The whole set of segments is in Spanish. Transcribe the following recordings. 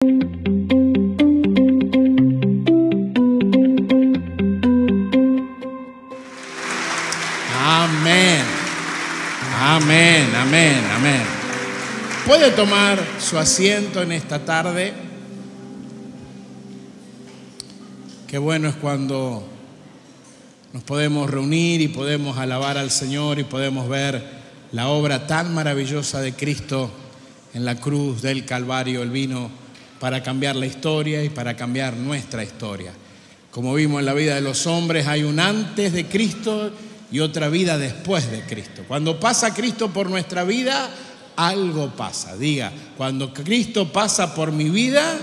Amén, amén, amén, amén. ¿Puede tomar su asiento en esta tarde? Qué bueno es cuando nos podemos reunir y podemos alabar al Señor y podemos ver la obra tan maravillosa de Cristo en la cruz del Calvario. Él vino para cambiar la historia y para cambiar nuestra historia. Como vimos en la vida de los hombres, hay un antes de Cristo y otra vida después de Cristo. Cuando pasa Cristo por nuestra vida, algo pasa. Diga, cuando Cristo pasa por mi vida,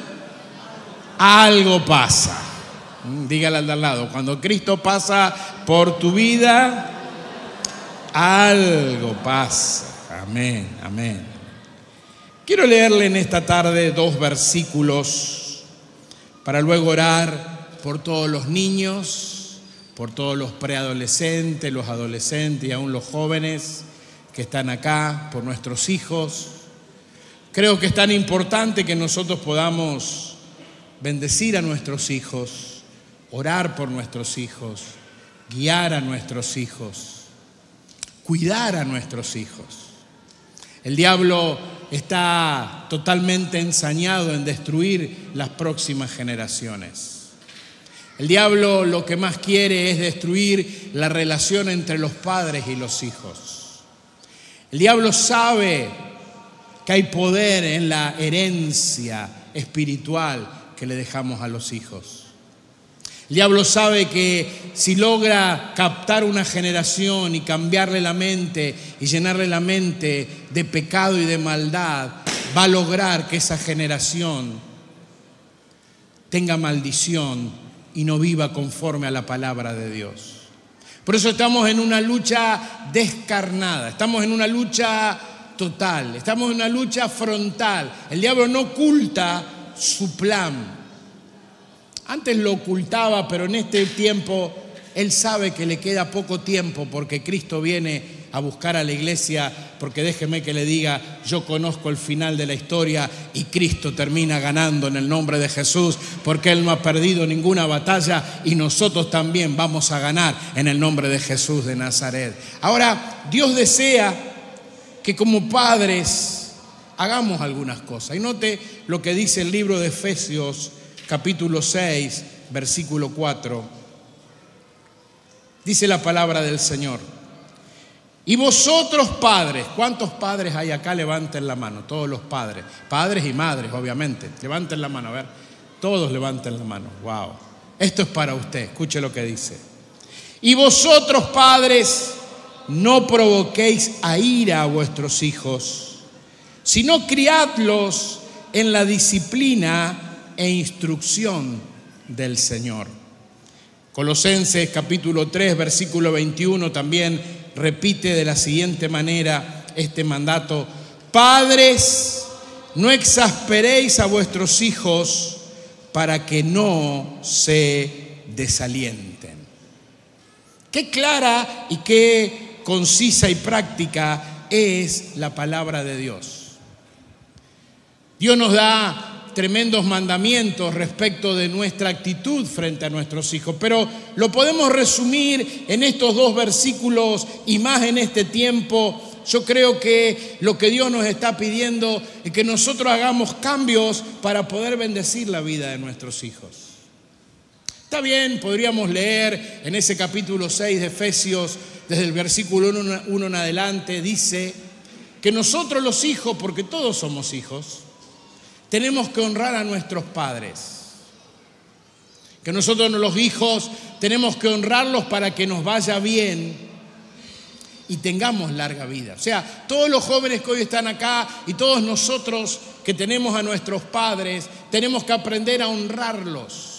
algo pasa. Dígale al de al lado, cuando Cristo pasa por tu vida, algo pasa. Amén, amén. Quiero leerle en esta tarde 2 versículos para luego orar por todos los niños, por todos los preadolescentes, los adolescentes y aún los jóvenes que están acá, por nuestros hijos. Creo que es tan importante que nosotros podamos bendecir a nuestros hijos, orar por nuestros hijos, guiar a nuestros hijos, cuidar a nuestros hijos. El diablo está totalmente ensañado en destruir las próximas generaciones. El diablo lo que más quiere es destruir la relación entre los padres y los hijos. El diablo sabe que hay poder en la herencia espiritual que le dejamos a los hijos. El diablo sabe que si logra captar una generación y cambiarle la mente y llenarle la mente de pecado y de maldad, va a lograr que esa generación tenga maldición y no viva conforme a la palabra de Dios. Por eso estamos en una lucha descarnada, estamos en una lucha total, estamos en una lucha frontal. El diablo no oculta su plan. Antes lo ocultaba, pero en este tiempo él sabe que le queda poco tiempo porque Cristo viene a buscar a la iglesia, porque déjeme que le diga, yo conozco el final de la historia y Cristo termina ganando en el nombre de Jesús, porque Él no ha perdido ninguna batalla y nosotros también vamos a ganar en el nombre de Jesús de Nazaret. Ahora, Dios desea que como padres hagamos algunas cosas. Y note lo que dice el libro de Efesios, capítulo 6, versículo 4. Dice la palabra del Señor. Y vosotros padres, ¿cuántos padres hay acá? Levanten la mano, todos los padres. Padres y madres, obviamente. Levanten la mano, a ver. Todos levanten la mano. Wow. Esto es para usted, escuche lo que dice. Y vosotros padres, no provoquéis a ira a vuestros hijos, sino criadlos en la disciplina e instrucción del Señor. Colosenses capítulo 3, versículo 21 también repite de la siguiente manera este mandato: padres, no exasperéis a vuestros hijos para que no se desalienten. Qué clara y qué concisa y práctica es la palabra de Dios. Dios nos da tremendos mandamientos respecto de nuestra actitud frente a nuestros hijos, pero lo podemos resumir en estos 2 versículos y más en este tiempo. Yo creo que lo que Dios nos está pidiendo es que nosotros hagamos cambios para poder bendecir la vida de nuestros hijos. Está bien, podríamos leer en ese capítulo 6 de Efesios, desde el versículo 1 en adelante, dice que nosotros los hijos, porque todos somos hijos, tenemos que honrar a nuestros padres. Que nosotros los hijos tenemos que honrarlos para que nos vaya bien y tengamos larga vida. O sea, todos los jóvenes que hoy están acá y todos nosotros que tenemos a nuestros padres, tenemos que aprender a honrarlos.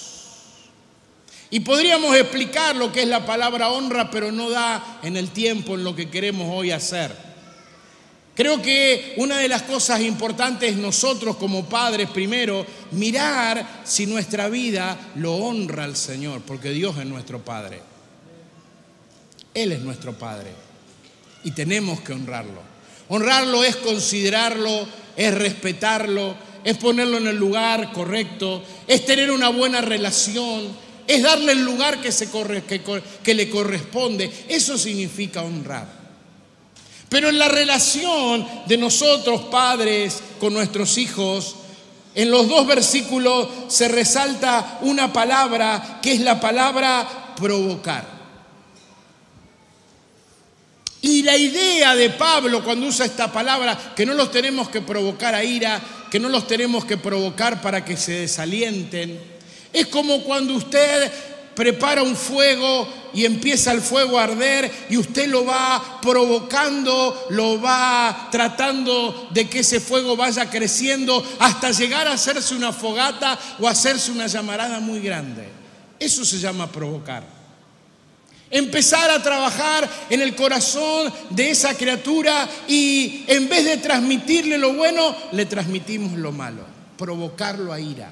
Y podríamos explicar lo que es la palabra honra, pero no da en el tiempo en lo que queremos hoy hacer. Creo que una de las cosas importantes es nosotros como padres, primero, mirar si nuestra vida lo honra al Señor, porque Dios es nuestro Padre. Él es nuestro Padre y tenemos que honrarlo. Honrarlo es considerarlo, es respetarlo, es ponerlo en el lugar correcto, es tener una buena relación, es darle el lugar que le corresponde. Eso significa honrar. Pero en la relación de nosotros, padres, con nuestros hijos, en los 2 versículos se resalta una palabra que es la palabra provocar. Y la idea de Pablo cuando usa esta palabra, que no los tenemos que provocar a ira, que no los tenemos que provocar para que se desalienten, es como cuando usted prepara un fuego y empieza el fuego a arder y usted lo va provocando, lo va tratando de que ese fuego vaya creciendo hasta llegar a hacerse una fogata o hacerse una llamarada muy grande. Eso se llama provocar. Empezar a trabajar en el corazón de esa criatura y en vez de transmitirle lo bueno, le transmitimos lo malo, provocarlo a ira.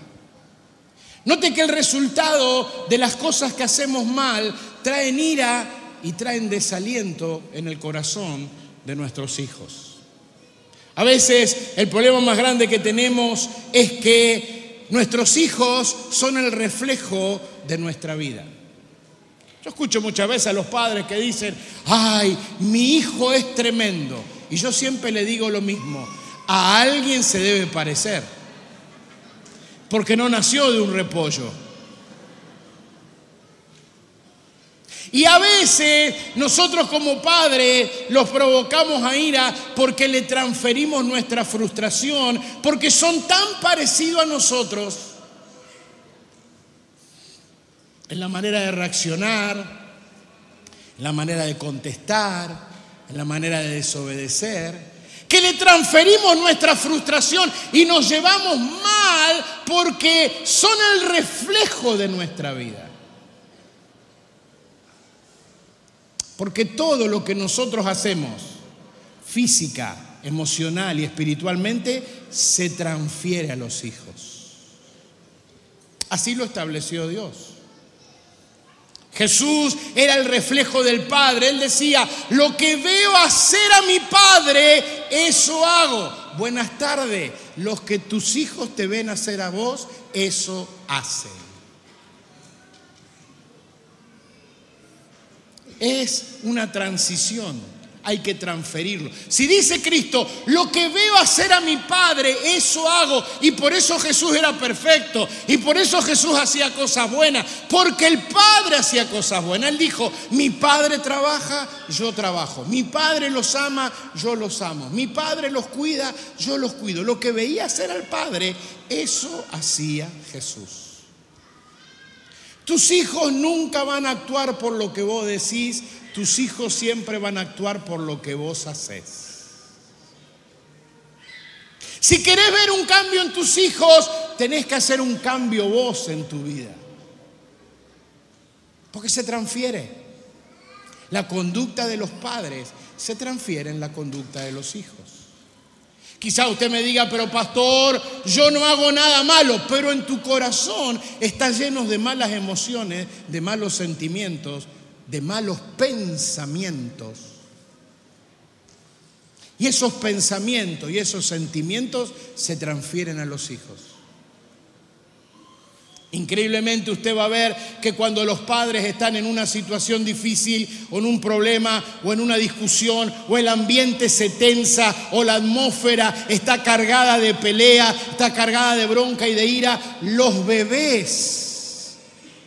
Note que el resultado de las cosas que hacemos mal traen ira y traen desaliento en el corazón de nuestros hijos. A veces el problema más grande que tenemos es que nuestros hijos son el reflejo de nuestra vida. Yo escucho muchas veces a los padres que dicen, ay, mi hijo es tremendo. Y yo siempre le digo lo mismo, a alguien se debe parecer, porque no nació de un repollo. Y a veces nosotros como padres los provocamos a ira porque le transferimos nuestra frustración, porque son tan parecidos a nosotros en la manera de reaccionar, en la manera de contestar, en la manera de desobedecer, que le transferimos nuestra frustración y nos llevamos mal porque son el reflejo de nuestra vida. Porque todo lo que nosotros hacemos, física, emocional y espiritualmente, se transfiere a los hijos. Así lo estableció Dios. Jesús era el reflejo del Padre. Él decía, lo que veo hacer a mi Padre, eso hago. Buenas tardes, los que tus hijos te ven hacer a vos, eso hacen. Es una transición. Hay que transferirlo. Si dice Cristo, lo que veo hacer a mi Padre, eso hago. Y por eso Jesús era perfecto. Y por eso Jesús hacía cosas buenas. Porque el Padre hacía cosas buenas. Él dijo, mi Padre trabaja, yo trabajo. Mi Padre los ama, yo los amo. Mi Padre los cuida, yo los cuido. Lo que veía hacer al Padre, eso hacía Jesús. Tus hijos nunca van a actuar por lo que vos decís. Tus hijos siempre van a actuar por lo que vos hacés. Si querés ver un cambio en tus hijos, tenés que hacer un cambio vos en tu vida. Porque se transfiere. La conducta de los padres se transfiere en la conducta de los hijos. Quizá usted me diga, pero pastor, yo no hago nada malo, pero en tu corazón está lleno de malas emociones, de malos sentimientos, de malos pensamientos. Y esos pensamientos y esos sentimientos se transfieren a los hijos. Increíblemente usted va a ver que cuando los padres están en una situación difícil o en un problema o en una discusión o el ambiente se tensa o la atmósfera está cargada de pelea, está cargada de bronca y de ira, los bebés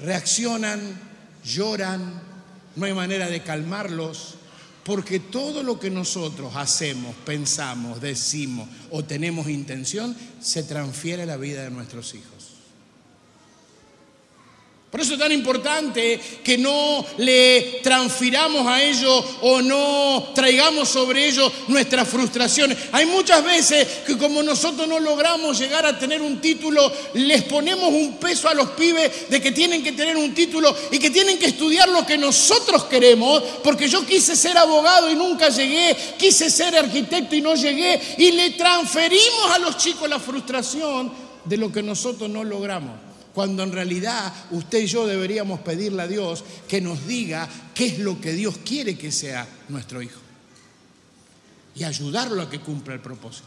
reaccionan, lloran, no hay manera de calmarlos, porque todo lo que nosotros hacemos, pensamos, decimos o tenemos intención se transfiere a la vida de nuestros hijos. Por eso es tan importante que no le transfiramos a ellos o no traigamos sobre ellos nuestras frustraciones. Hay muchas veces que como nosotros no logramos llegar a tener un título, les ponemos un peso a los pibes de que tienen que tener un título y que tienen que estudiar lo que nosotros queremos, porque yo quise ser abogado y nunca llegué, quise ser arquitecto y no llegué, y le transferimos a los chicos la frustración de lo que nosotros no logramos. Cuando en realidad usted y yo deberíamos pedirle a Dios que nos diga qué es lo que Dios quiere que sea nuestro hijo y ayudarlo a que cumpla el propósito.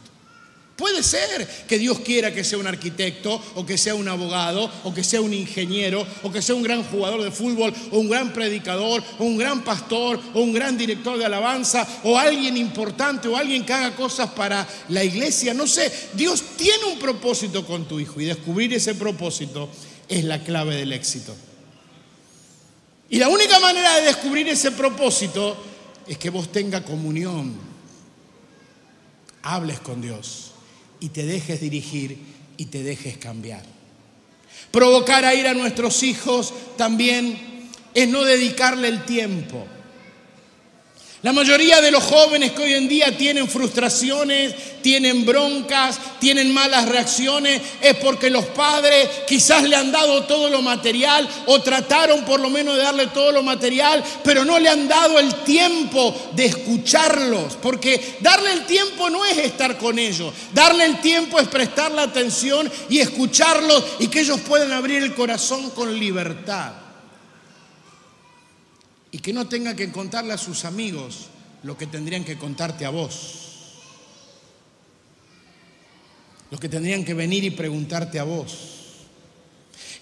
Puede ser que Dios quiera que sea un arquitecto, o que sea un abogado, o que sea un ingeniero, o que sea un gran jugador de fútbol, o un gran predicador, o un gran pastor, o un gran director de alabanza, o alguien importante, o alguien que haga cosas para la iglesia. No sé, Dios tiene un propósito con tu hijo y descubrir ese propósito es la clave del éxito. Y la única manera de descubrir ese propósito es que vos tengas comunión, hables con Dios y te dejes dirigir y te dejes cambiar. Provocar a ir a nuestros hijos también es no dedicarle el tiempo. La mayoría de los jóvenes que hoy en día tienen frustraciones, tienen broncas, tienen malas reacciones, es porque los padres quizás le han dado todo lo material o trataron por lo menos de darle todo lo material, pero no le han dado el tiempo de escucharlos, porque darle el tiempo no es estar con ellos, darle el tiempo es prestarle atención y escucharlos y que ellos puedan abrir el corazón con libertad. Y que no tenga que contarle a sus amigos lo que tendrían que contarte a vos. Lo que tendrían que venir y preguntarte a vos.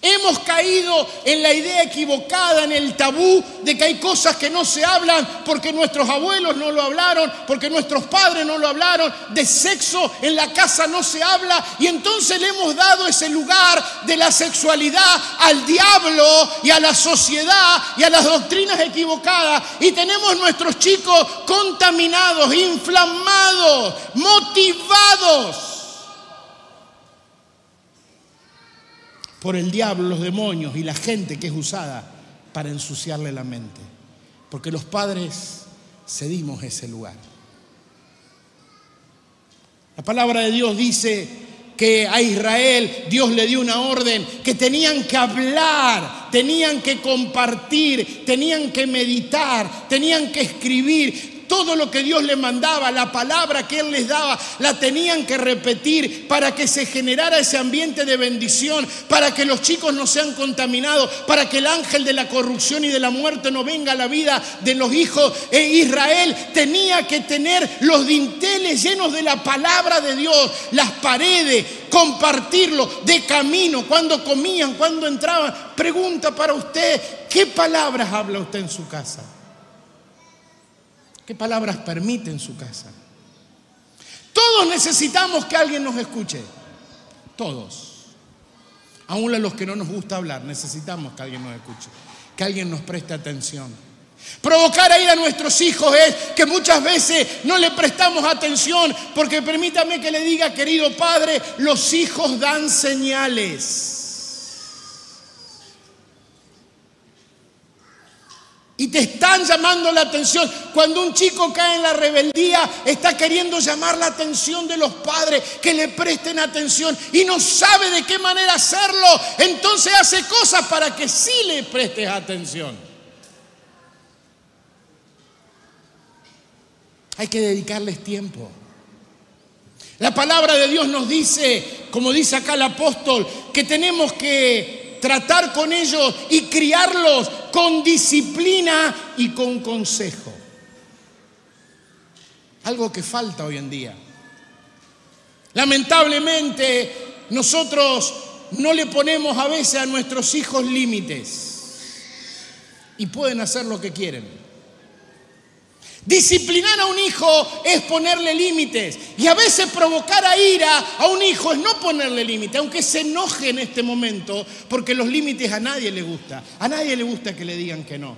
Hemos caído en la idea equivocada, en el tabú de que hay cosas que no se hablan porque nuestros abuelos no lo hablaron, porque nuestros padres no lo hablaron. De sexo en la casa no se habla y entonces le hemos dado ese lugar de la sexualidad al diablo y a la sociedad y a las doctrinas equivocadas y tenemos nuestros chicos contaminados, inflamados, motivados por el diablo, los demonios y la gente que es usada para ensuciarle la mente. Porque los padres cedimos ese lugar. La palabra de Dios dice que a Israel Dios le dio una orden, que tenían que hablar, tenían que compartir, tenían que meditar, tenían que escribir. Todo lo que Dios les mandaba, la palabra que Él les daba, la tenían que repetir para que se generara ese ambiente de bendición, para que los chicos no sean contaminados, para que el ángel de la corrupción y de la muerte no venga a la vida de los hijos. Israel tenía que tener los dinteles llenos de la palabra de Dios, las paredes, compartirlo de camino, cuando comían, cuando entraban. Pregunta para usted, ¿qué palabras habla usted en su casa? ¿Qué palabras permite en su casa? Todos necesitamos que alguien nos escuche. Todos. Aún a los que no nos gusta hablar, necesitamos que alguien nos escuche. Que alguien nos preste atención. Provocar a ir a nuestros hijos es que muchas veces no le prestamos atención. Porque permítame que le diga, querido padre, los hijos dan señales. Y te están llamando la atención. Cuando un chico cae en la rebeldía, está queriendo llamar la atención de los padres, que le presten atención y no sabe de qué manera hacerlo. Entonces hace cosas para que sí le prestes atención. Hay que dedicarles tiempo. La palabra de Dios nos dice, como dice acá el apóstol, que tenemos que tratar con ellos y criarlos con disciplina y con consejo. Algo que falta hoy en día. Lamentablemente, nosotros no le ponemos a veces a nuestros hijos límites y pueden hacer lo que quieren. Disciplinar a un hijo es ponerle límites y a veces provocar a ira a un hijo es no ponerle límites, aunque se enoje en este momento, porque los límites a nadie le gusta. A nadie le gusta que le digan que no.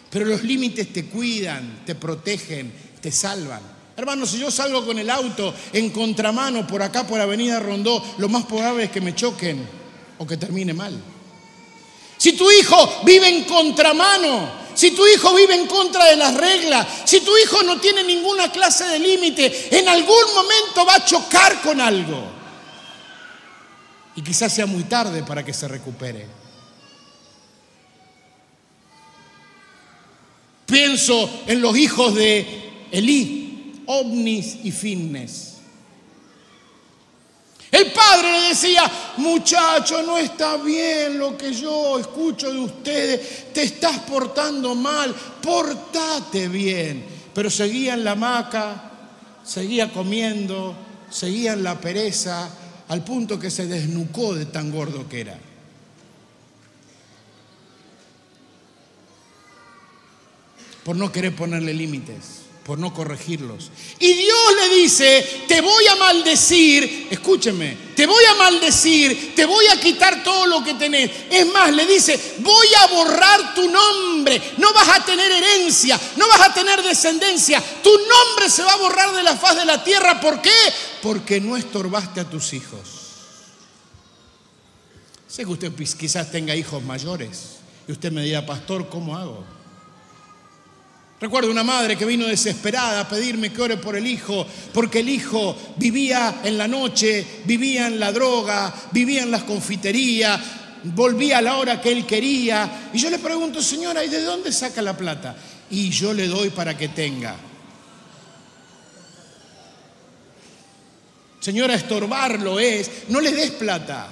Pero los límites te cuidan, te protegen, te salvan. Hermano, si yo salgo con el auto en contramano por acá, por Avenida Rondó, lo más probable es que me choquen o que termine mal. Si tu hijo vive en contramano, si tu hijo vive en contra de las reglas, si tu hijo no tiene ninguna clase de límite, en algún momento va a chocar con algo. Y quizás sea muy tarde para que se recupere. Pienso en los hijos de Elí, Ovnis y Finnes. El padre le decía, muchacho, no está bien lo que yo escucho de ustedes, te estás portando mal, portate bien. Pero seguía en la hamaca, seguía comiendo, seguían la pereza al punto que se desnucó de tan gordo que era. Por no querer ponerle límites, por no corregirlos. Y Dios le dice, te voy a maldecir, escúcheme, te voy a maldecir, te voy a quitar todo lo que tenés. Es más, le dice, voy a borrar tu nombre, no vas a tener herencia, no vas a tener descendencia, tu nombre se va a borrar de la faz de la tierra. ¿Por qué? Porque no estorbaste a tus hijos. Sé que usted quizás tenga hijos mayores y usted me dirá, pastor, ¿cómo hago? Recuerdo una madre que vino desesperada a pedirme que ore por el hijo, porque el hijo vivía en la noche, vivía en la droga, vivía en las confiterías, volvía a la hora que él quería. Y yo le pregunto, señora, ¿y de dónde saca la plata? Y yo le doy para que tenga. Señora, estorbarlo es, no le des plata.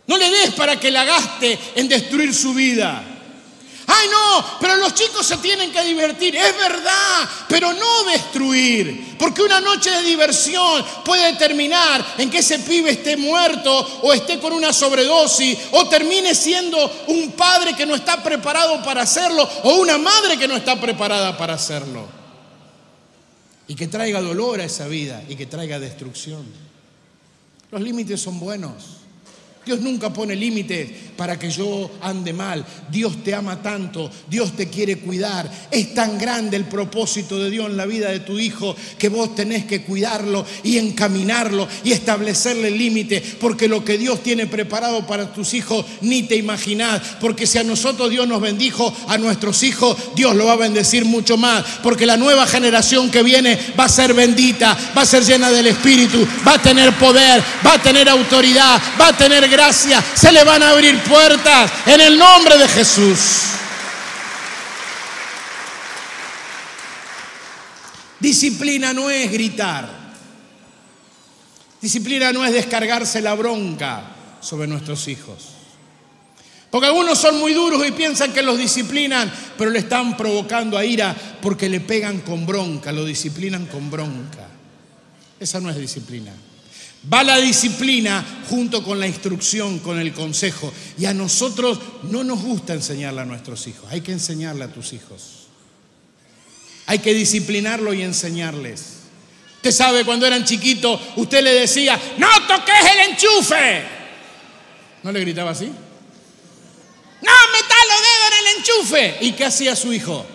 No le des para que la gaste en destruir su vida. ¡Ay, no! Pero los chicos se tienen que divertir. Es verdad, pero no destruir. Porque una noche de diversión puede terminar en que ese pibe esté muerto o esté con una sobredosis o termine siendo un padre que no está preparado para hacerlo o una madre que no está preparada para hacerlo. Y que traiga dolor a esa vida y que traiga destrucción. Los límites son buenos. Dios nunca pone límites para que yo ande mal. Dios te ama tanto, Dios te quiere cuidar. Es tan grande el propósito de Dios en la vida de tu hijo que vos tenés que cuidarlo y encaminarlo y establecerle límites, porque lo que Dios tiene preparado para tus hijos ni te imaginás. Porque si a nosotros Dios nos bendijo, a nuestros hijos Dios lo va a bendecir mucho más, porque la nueva generación que viene va a ser bendita, va a ser llena del Espíritu, va a tener poder, va a tener autoridad, va a tener gracia, se le van a abrir puertas en el nombre de Jesús. Disciplina no es gritar. Disciplina no es descargarse la bronca sobre nuestros hijos. Porque algunos son muy duros y piensan que los disciplinan, pero le están provocando a ira porque le pegan con bronca, lo disciplinan con bronca. Esa no es disciplina. Va la disciplina junto con la instrucción, con el consejo. Y a nosotros no nos gusta enseñarle a nuestros hijos. Hay que enseñarle a tus hijos. Hay que disciplinarlo y enseñarles. Usted sabe, cuando eran chiquitos, usted le decía, ¡no toques el enchufe! ¿No le gritaba así? ¡No metas los dedos en el enchufe! ¿Y qué hacía su hijo?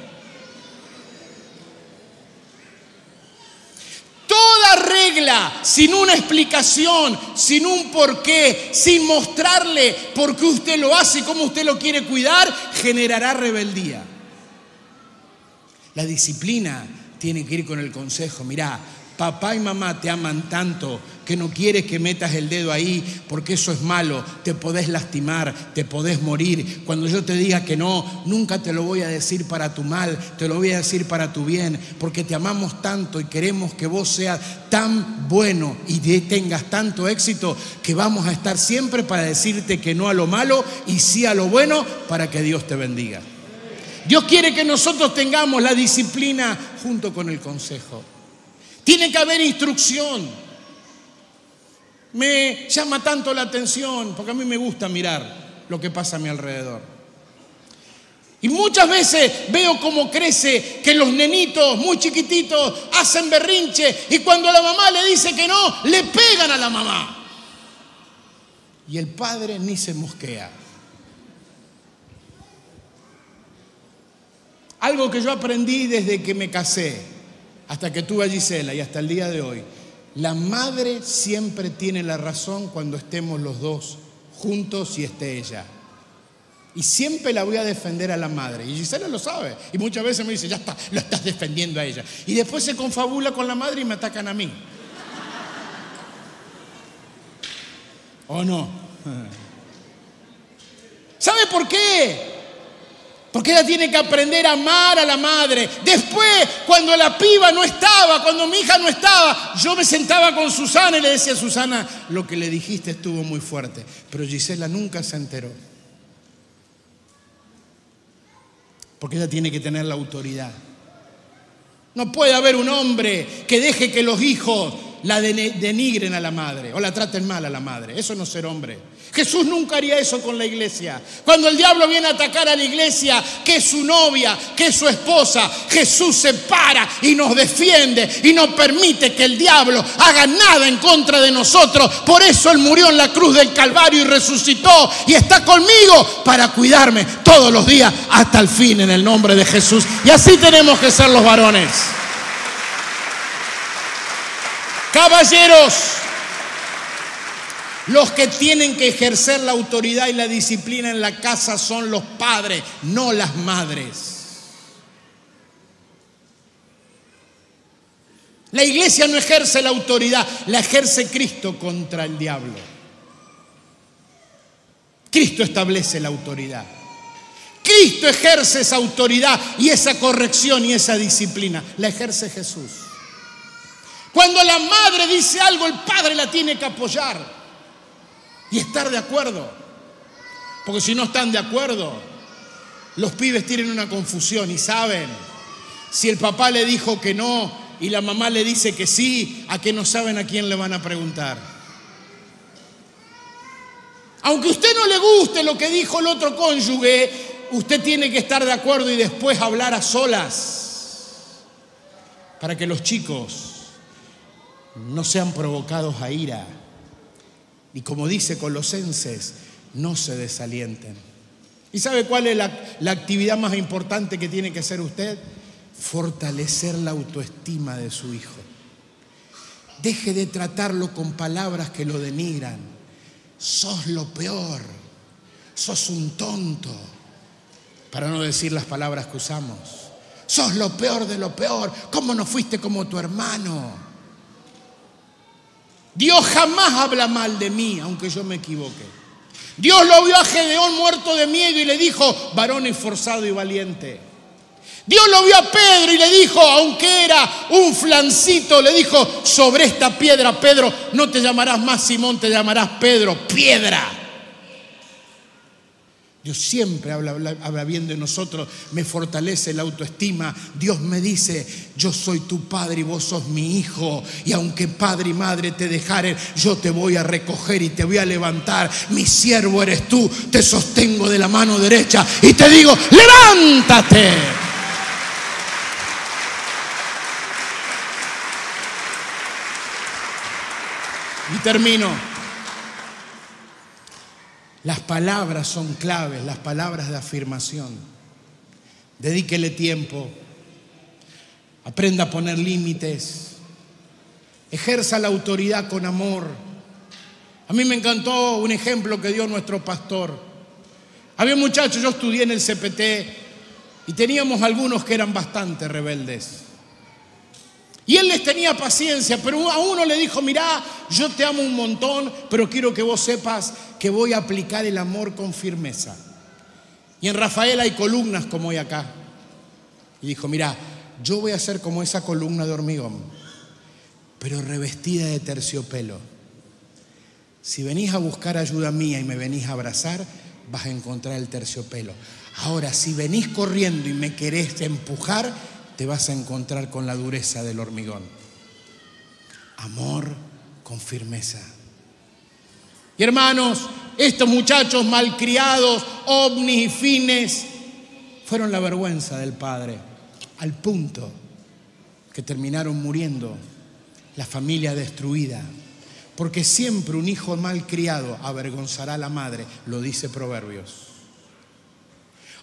Toda regla, sin una explicación, sin un porqué, sin mostrarle por qué usted lo hace y cómo usted lo quiere cuidar, generará rebeldía. La disciplina tiene que ir con el consejo. Mirá, papá y mamá te aman tanto que no quieres que metas el dedo ahí porque eso es malo, te podés lastimar, te podés morir. Cuando yo te diga que no, nunca te lo voy a decir para tu mal, te lo voy a decir para tu bien, porque te amamos tanto y queremos que vos seas tan bueno y tengas tanto éxito que vamos a estar siempre para decirte que no a lo malo y sí a lo bueno, para que Dios te bendiga. Dios quiere que nosotros tengamos la disciplina junto con el consejo. Tiene que haber instrucción. Me llama tanto la atención porque a mí me gusta mirar lo que pasa a mi alrededor. Y muchas veces veo cómo crece, que los nenitos muy chiquititos hacen berrinche y cuando la mamá le dice que no, le pegan a la mamá. Y el padre ni se mosquea. Algo que yo aprendí desde que me casé, hasta que tuve a Gisela y hasta el día de hoy. La madre siempre tiene la razón cuando estemos los dos juntos y esté ella. Y siempre la voy a defender a la madre. Y Gisela lo sabe. Y muchas veces me dice, ya está, lo estás defendiendo a ella. Y después se confabula con la madre y me atacan a mí. ¿O no? ¿Sabe por qué? Porque ella tiene que aprender a amar a la madre. Después, cuando la piba no estaba, cuando mi hija no estaba, yo me sentaba con Susana y le decía, Susana, lo que le dijiste estuvo muy fuerte. Pero Gisela nunca se enteró. Porque ella tiene que tener la autoridad. No puede haber un hombre que deje que los hijos la denigren a la madre o la traten mal a la madre. Eso no es ser hombre. Jesús nunca haría eso con la iglesia. Cuando el diablo viene a atacar a la iglesia, que es su novia, que es su esposa, Jesús se para y nos defiende y no permite que el diablo haga nada en contra de nosotros. Por eso Él murió en la cruz del Calvario y resucitó y está conmigo para cuidarme todos los días hasta el fin, en el nombre de Jesús. Y así tenemos que ser los varones. Caballeros, los que tienen que ejercer la autoridad y la disciplina en la casa son los padres, no las madres. La iglesia no ejerce la autoridad, la ejerce Cristo contra el diablo. Cristo establece la autoridad. Cristo ejerce esa autoridad y esa corrección y esa disciplina. La ejerce Jesús. Cuando la madre dice algo, el padre la tiene que apoyar y estar de acuerdo. Porque si no están de acuerdo, los pibes tienen una confusión y saben. Si el papá le dijo que no y la mamá le dice que sí, ¿a qué no saben a quién le van a preguntar? Aunque a usted no le guste lo que dijo el otro cónyuge, usted tiene que estar de acuerdo y después hablar a solas para que los chicos no sean provocados a ira. Y como dice Colosenses, no se desalienten. ¿Y sabe cuál es la actividad más importante que tiene que hacer usted? Fortalecer la autoestima de su hijo. Deje de tratarlo con palabras que lo denigran. Sos lo peor. Sos un tonto. Para no decir las palabras que usamos. Sos lo peor de lo peor. ¿Cómo no fuiste como tu hermano? Dios jamás habla mal de mí, aunque yo me equivoque. Dios lo vio a Gedeón muerto de miedo y le dijo, varón esforzado y valiente. Dios lo vio a Pedro y le dijo, aunque era un flancito, le dijo, sobre esta piedra, Pedro, no te llamarás más Simón, te llamarás Pedro, piedra. Dios siempre habla bien de nosotros, me fortalece la autoestima. Dios me dice, yo soy tu padre y vos sos mi hijo. Y aunque padre y madre te dejaren, yo te voy a recoger y te voy a levantar. Mi siervo eres tú, te sostengo de la mano derecha y te digo, levántate. Y termino. Las palabras son claves, las palabras de afirmación. Dedíquele tiempo, aprenda a poner límites, ejerza la autoridad con amor. A mí me encantó un ejemplo que dio nuestro pastor. Había muchachos, yo estudié en el CPT y teníamos algunos que eran bastante rebeldes. Y él les tenía paciencia, pero a uno le dijo, mirá, yo te amo un montón, pero quiero que vos sepas que voy a aplicar el amor con firmeza. Y en Rafael hay columnas como hay acá. Y dijo, mirá, yo voy a ser como esa columna de hormigón, pero revestida de terciopelo. Si venís a buscar ayuda mía y me venís a abrazar, vas a encontrar el terciopelo. Ahora, si venís corriendo y me querés empujar, te vas a encontrar con la dureza del hormigón. Amor con firmeza. Y hermanos, estos muchachos malcriados, ovnis y fines, fueron la vergüenza del padre, al punto que terminaron muriendo, la familia destruida. Porque siempre un hijo malcriado avergonzará a la madre, lo dice Proverbios.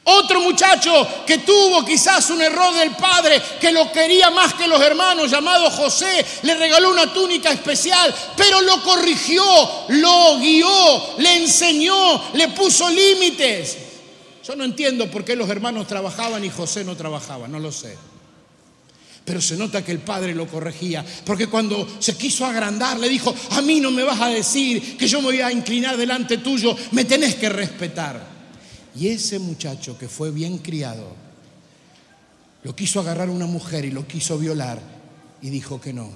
Otro muchacho que tuvo quizás un error del padre, que lo quería más que los hermanos, llamado José, le regaló una túnica especial, pero lo corrigió, lo guió, le enseñó, le puso límites. Yo no entiendo por qué los hermanos trabajaban y José no trabajaba, no lo sé. Pero se nota que el padre lo corregía, porque cuando se quiso agrandar le dijo, a mí no me vas a decir que yo me voy a inclinar delante tuyo, me tenés que respetar. Y ese muchacho que fue bien criado, lo quiso agarrar a una mujer y lo quiso violar y dijo que no.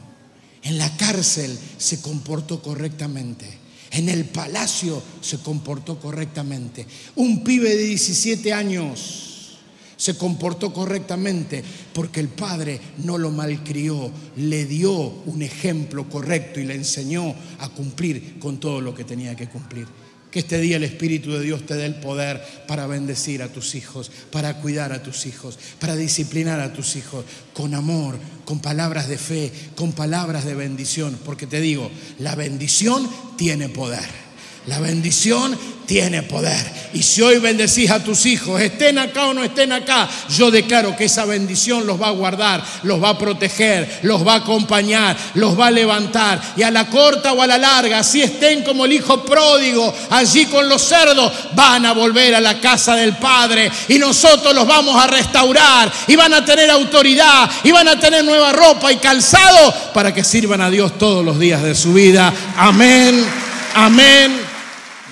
En la cárcel se comportó correctamente. En el palacio se comportó correctamente. Un pibe de 17 años Se comportó correctamente porque el padre no lo malcrió, le dio un ejemplo correcto y le enseñó a cumplir con todo lo que tenía que cumplir. Que este día el Espíritu de Dios te dé el poder para bendecir a tus hijos, para cuidar a tus hijos, para disciplinar a tus hijos, con amor, con palabras de fe, con palabras de bendición. Porque te digo, la bendición tiene poder. La bendición tiene poder. Y si hoy bendecís a tus hijos, estén acá o no estén acá, yo declaro que esa bendición los va a guardar, los va a proteger, los va a acompañar, los va a levantar. Y a la corta o a la larga, así estén como el hijo pródigo allí con los cerdos, van a volver a la casa del Padre y nosotros los vamos a restaurar y van a tener autoridad y van a tener nueva ropa y calzado para que sirvan a Dios todos los días de su vida. Amén, amén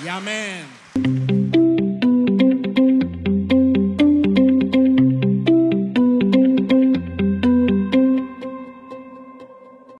y amén.